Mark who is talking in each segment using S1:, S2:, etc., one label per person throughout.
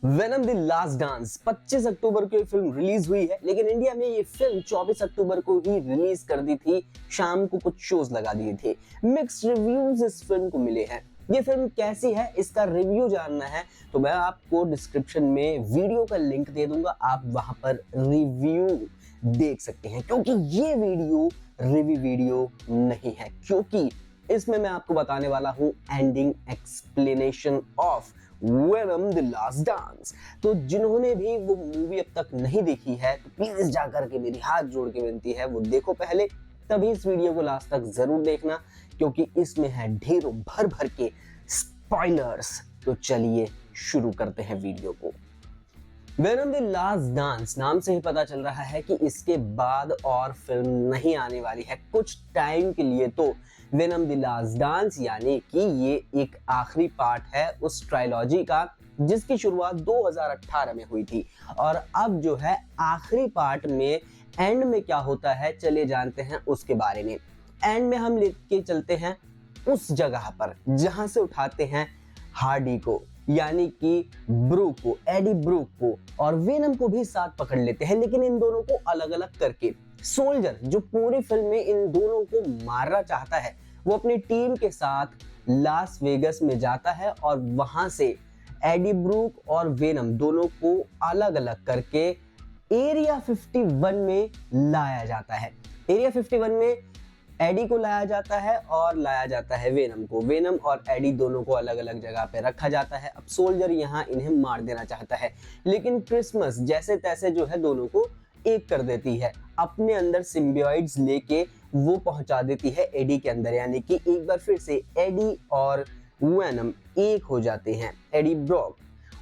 S1: Venom the last dance 25 अक्टूबर को ये film release हुई है, लेकिन इंडिया में ये फिल्म 24 अक्टूबर को ही रिलीज कर दी थी। शाम को कुछ शोज लगा दिए थे। मिक्स्ड रिव्यूज इस फिल्म को मिले हैं। ये फिल्म कैसी है, इसका रिव्यू जानना है तो मैं आपको डिस्क्रिप्शन में वीडियो का लिंक दे दूंगा, आप वहां पर रिव्यू देख सकते हैं। क्योंकि ये वीडियो रिव्यू वीडियो नहीं है, क्योंकि इसमें मैं आपको बताने वाला हूं ending explanation of venom the last dance. तो जिन्होंने भी वो मूवी अब तक नहीं देखी है तो प्लीज जाकर के मेरी हाथ जोड़ के विनती है वो देखो पहले, तभी इस वीडियो को लास्ट तक जरूर देखना, क्योंकि इसमें है ढेरों भर भर के स्पॉयलर्स। तो चलिए शुरू करते हैं वीडियो को। वेनम द लास्ट डांस नाम से ही पता चल रहा है कि इसके बाद और फिल्म नहीं आने वाली है कुछ टाइम के लिए। तो वेनम द लास्ट डांस यानी कि ये एक आखिरी पार्ट है उस ट्रायलॉजी का जिसकी शुरुआत 2018 में हुई थी। और अब जो है आखिरी पार्ट में एंड में क्या होता है चले जानते हैं उसके बारे में। एंड में हम लेके चलते हैं उस जगह पर जहां से उठाते हैं हार्डी को, यानी कि ब्रूक को, एडी ब्रूक को, और वेनम को भी साथ पकड़ लेते हैं, लेकिन इन दोनों को अलग अलग करके। सोल्जर जो पूरी फिल्म में इन दोनों को मारना चाहता है वो अपनी टीम के साथ लास वेगस में जाता है और वहां से एडी ब्रूक और वेनम दोनों को अलग अलग करके एरिया 51 में लाया जाता है। एरिया 51 में एडी को लाया जाता है और लाया जाता है वेनम को। वेनम और एडी दोनों को अलग अलग जगह पे रखा जाता है। अब सोल्जर यहाँ इन्हें मार देना चाहता है, लेकिन क्रिसमस जैसे तैसे जो है दोनों को एक कर देती है। अपने अंदर सिम्बियोइड्स लेके वो पहुंचा देती है एडी के अंदर, यानी कि एक बार फिर से एडी और वेनम एक हो जाते हैं, एडी ब्रॉक।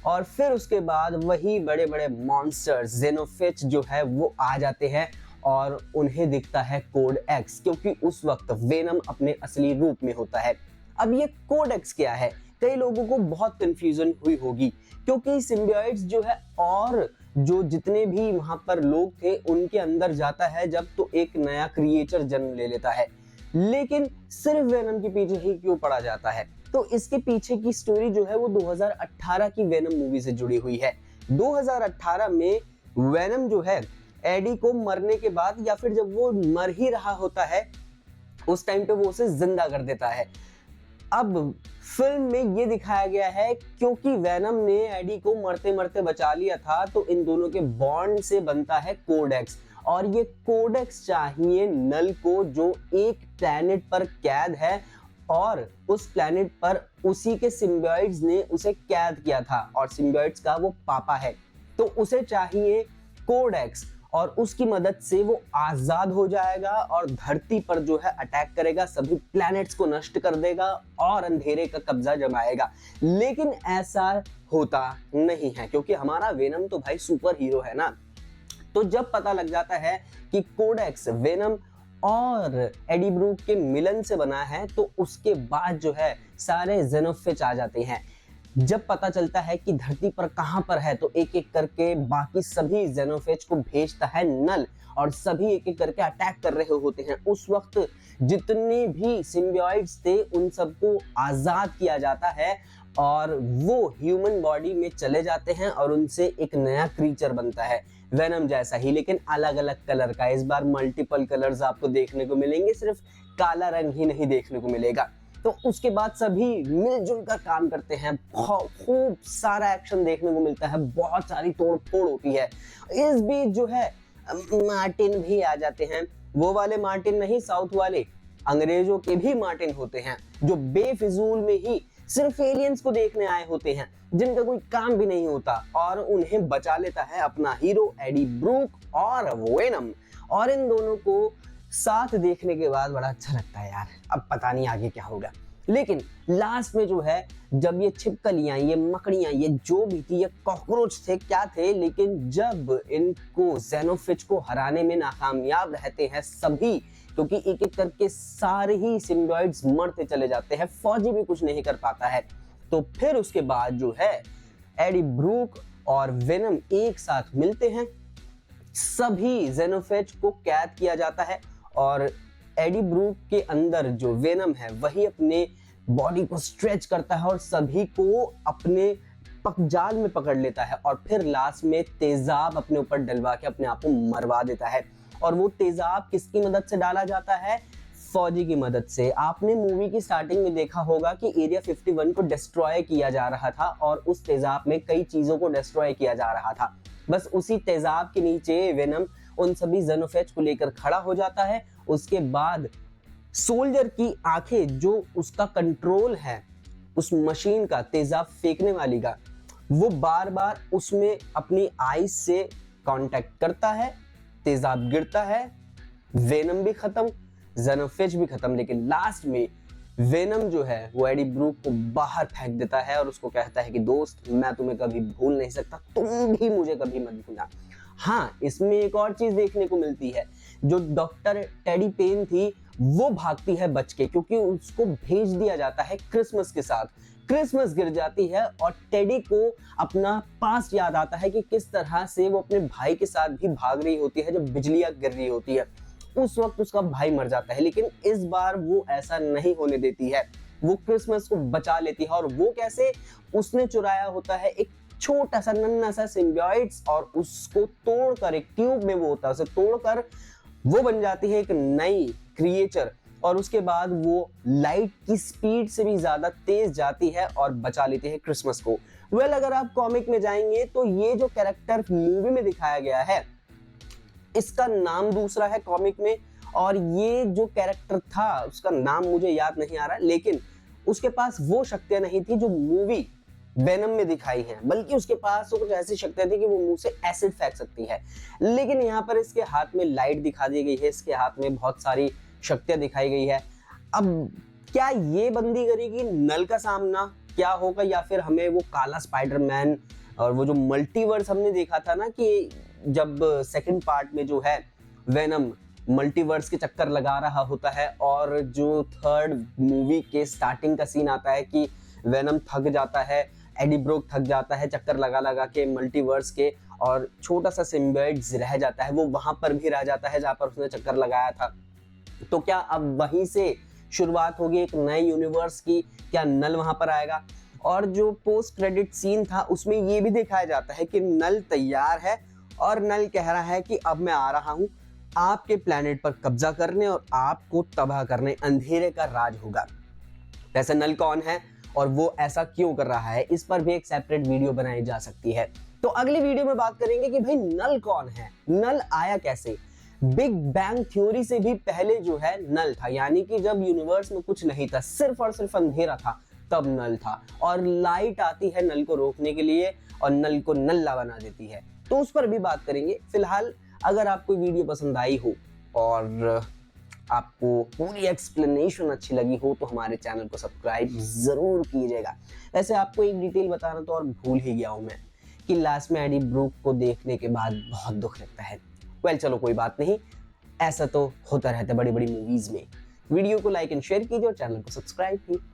S1: और फिर उसके बाद वही बड़े बड़े मॉन्स्टर्स जेनोफिच जो है वो आ जाते हैं और उन्हें दिखता है कोड एक्स, क्योंकि उस वक्त वेनम अपने असली रूप में होता है। अब ये कोड एक्स क्या है, कई लोगों को बहुत कंफ्यूजन हुई होगी, क्योंकि सिम्बियोइड्स जो है और जो जितने भी वहां पर लोग थे उनके अंदर जाता है जब तो एक नया क्रिएचर जन्म ले लेता है, लेकिन सिर्फ वेनम के पीछे ही क्यों पड़ा जाता है। तो इसके पीछे की स्टोरी जो है वो 2018 की वेनम मूवी से जुड़ी हुई है। 2018 में वेनम जो है एडी को मरने के बाद या फिर जब वो मर ही रहा होता है उस टाइम पे वो उसे जिंदा कर देता है। अब फिल्म में ये दिखाया गया है क्योंकि वेनम ने एडी को मरते मरते बचा लिया था, तो इन दोनों के बॉन्ड से बनता है कोडेक्स। और ये कोडेक्स चाहिए नल को, जो एक प्लेनेट पर कैद है और उस प्लेनेट पर उसी के सिम्बियोइड्स ने उसे कैद किया था और सिम्बियोइड्स का वो पापा है। तो उसे चाहिए कोडेक्स और उसकी मदद से वो आजाद हो जाएगा और धरती पर जो है अटैक करेगा, सभी प्लैनेट्स को नष्ट कर देगा और अंधेरे का कब्जा जमाएगा। लेकिन ऐसा होता नहीं है, क्योंकि हमारा वेनम तो भाई सुपर हीरो है ना। तो जब पता लग जाता है कि कोडेक्स वेनम और एडी ब्रूक के मिलन से बना है, तो उसके बाद जो है सारे जेनोफिच आ जाते हैं। जब पता चलता है कि धरती पर कहां पर है तो एक एक करके बाकी सभी जेनोफिच को भेजता है नल, और सभी एक एक करके अटैक कर रहे होते हैं। उस वक्त जितने भी सिम्बियोइड्स थे उन सबको आजाद किया जाता है और वो ह्यूमन बॉडी में चले जाते हैं और उनसे एक नया क्रीचर बनता है वेनम जैसा ही, लेकिन अलग अलग कलर का। इस बार मल्टीपल कलर्स आपको देखने को मिलेंगे, सिर्फ काला रंग ही नहीं देखने को मिलेगा। तो उसके बाद सभी मिलजुल कर काम करते हैं, खूब सारा एक्शन देखने को मिलता है, बहुत सारी तोड़ फोड़ होती है। इस बीच जो है मार्टिन भी आ जाते हैं, वो वाले मार्टिन नहीं, साउथ वाले अंग्रेजों के भी मार्टिन होते हैं, जो बेफिजूल में ही सिर्फ एलियंस को देखने आए होते हैं, जिनका कोई काम भी नहीं होता, और उन्हें बचा लेता है अपना हीरो एडी ब्रूक और वेनम। और इन दोनों को साथ देखने के बाद बड़ा अच्छा लगता है यार। अब पता नहीं आगे क्या होगा, लेकिन लास्ट में जो है जब ये छिपकलियां, ये मकड़ियां, ये जो भी थी, ये कॉकरोच थे क्या थे, लेकिन जब इनको जेनोफिच को हराने में नाकामयाब रहते हैं सभी, क्योंकि एक एक करके सारे ही सिम्बियोइड्स मरते चले जाते हैं, फौजी भी कुछ नहीं कर पाता है। तो फिर उसके बाद जो है एडी ब्रूक और वेनम एक साथ मिलते हैं, सभी जेनोफिच को कैद किया जाता है और एडी ब्रूक के अंदर जो वेनम है वही अपने बॉडी को स्ट्रेच करता है और सभी को अपने जाल में पकड़ लेता है और फिर लास्ट में तेजाब अपने ऊपर डलवा के अपने आप को मरवा देता है। और वो तेजाब किसकी मदद से डाला जाता है? फौजी की मदद से। आपने मूवी की स्टार्टिंग में देखा होगा कि एरिया 51 को डिस्ट्रॉय किया जा रहा था और उस तेजाब में कई चीजों को डिस्ट्रॉय किया जा रहा था। बस उसी तेजाब के नीचे वेनम उन सभी जेनोफेज को लेकर खड़ा हो जाता है। उसके बाद सोल्जर की आंखें, जो उसका कंट्रोल है उस मशीन का, तेजाब फेंकने वाली का, वो बार बार उसमें अपनी आईज से कांटेक्ट करता है, तेजाब गिरता है, वेनम भी खत्म, जेनोफेज भी खत्म। लेकिन लास्ट में वेनम जो है वो एडी ब्रूक को बाहर फेंक देता है और उसको कहता है कि दोस्त, मैं तुम्हें कभी भूल नहीं सकता, तुम भी मुझे कभी मत भूलना। हाँ, इसमें एक और चीज देखने को मिलती है, जो डॉक्टर टेडी पेन थी वो भागती है बच के, क्योंकि उसको भेज दिया जाता है क्रिसमस के साथ। क्रिसमस गिर जाती है और टेडी को अपना पास्ट याद आता है कि किस तरह से वो अपने भाई के साथ भी भाग रही होती है जब बिजलियां गिर रही होती है। उस वक्त उसका भाई मर जाता है, लेकिन इस बार वो ऐसा नहीं होने देती है। वो क्रिसमस को बचा लेती है। और वो कैसे? उसने चुराया होता है एक छोटा सा नन्हा सा सिम्बियोइड्स और उसको तोड़कर, एक ट्यूब में वो होता है, उसे तोड़कर वो बन जाती है एक नई क्रिएचर। और उसके बाद वो लाइट की स्पीड से भी ज्यादा तेज जाती है और बचा लेती है क्रिसमस को। अगर आप कॉमिक में जाएंगे तो ये जो कैरेक्टर मूवी में दिखाया गया है, इसका नाम दूसरा है कॉमिक में, और ये जो कैरेक्टर था उसका नाम मुझे याद नहीं आ रहा, लेकिन उसके पास वो शक्तियां नहीं थी जो मूवी वेनम में दिखाई है, बल्कि उसके पास कुछ ऐसी शक्तियां थी कि वो मुंह से एसिड फेंक सकती है। लेकिन यहाँ पर इसके हाथ में लाइट दिखा दी गई है, इसके हाथ में बहुत सारी शक्तियां दिखाई गई है। अब क्या ये बंदी करेगी नल का सामना, क्या होगा? या फिर हमें वो काला स्पाइडरमैन और वो जो मल्टीवर्स हमने देखा था ना, कि जब सेकंड पार्ट में जो है वेनम मल्टीवर्स के चक्कर लगा रहा होता है, और जो थर्ड मूवी के स्टार्टिंग का सीन आता है कि वेनम थक जाता है, एडी ब्रोक थक जाता है चक्कर लगा लगा के मल्टीवर्स के, और छोटा सा सिम्बियोइड्स रह जाता है, वो वहां पर भी रह जाता है जहां पर उसने चक्कर लगाया था। तो क्या अब वहीं से शुरुआत होगी एक नए यूनिवर्स की? क्या नल वहां पर आएगा? और जो पोस्ट क्रेडिट सीन था उसमें ये भी दिखाया जाता है कि नल तैयार है और नल कह रहा है कि अब मैं आ रहा हूं आपके प्लेनेट पर कब्जा करने और आपको तबाह करने, अंधेरे का राज होगा। वैसे नल कौन है और वो ऐसा क्यों कर रहा है, इस पर भी एक सेपरेट वीडियो बनाई जा सकती है। तो अगली वीडियो में बात करेंगे कि भाई नल कौन है, नल आया कैसे। बिग बैंग थ्योरी से भी पहले जो है नल था, यानी कि जब यूनिवर्स में कुछ नहीं था, सिर्फ और सिर्फ अंधेरा था, तब नल था। और लाइट आती है नल को रोकने के लिए और नल को नल्ला बना देती है, तो उस पर भी बात करेंगे। फिलहाल अगर आपको वीडियो पसंद आई हो और आपको पूरी एक्सप्लेनेशन अच्छी लगी हो तो हमारे चैनल को सब्सक्राइब जरूर कीजिएगा। वैसे आपको एक डिटेल बताना तो और भूल ही गया हूं मैं, कि लास्ट में एडी ब्रूक को देखने के बाद बहुत दुख लगता है। चलो कोई बात नहीं, ऐसा तो होता रहता है बड़ी बड़ी मूवीज में। वीडियो को लाइक एंड शेयर कीजिए और चैनल को सब्सक्राइब कीजिए।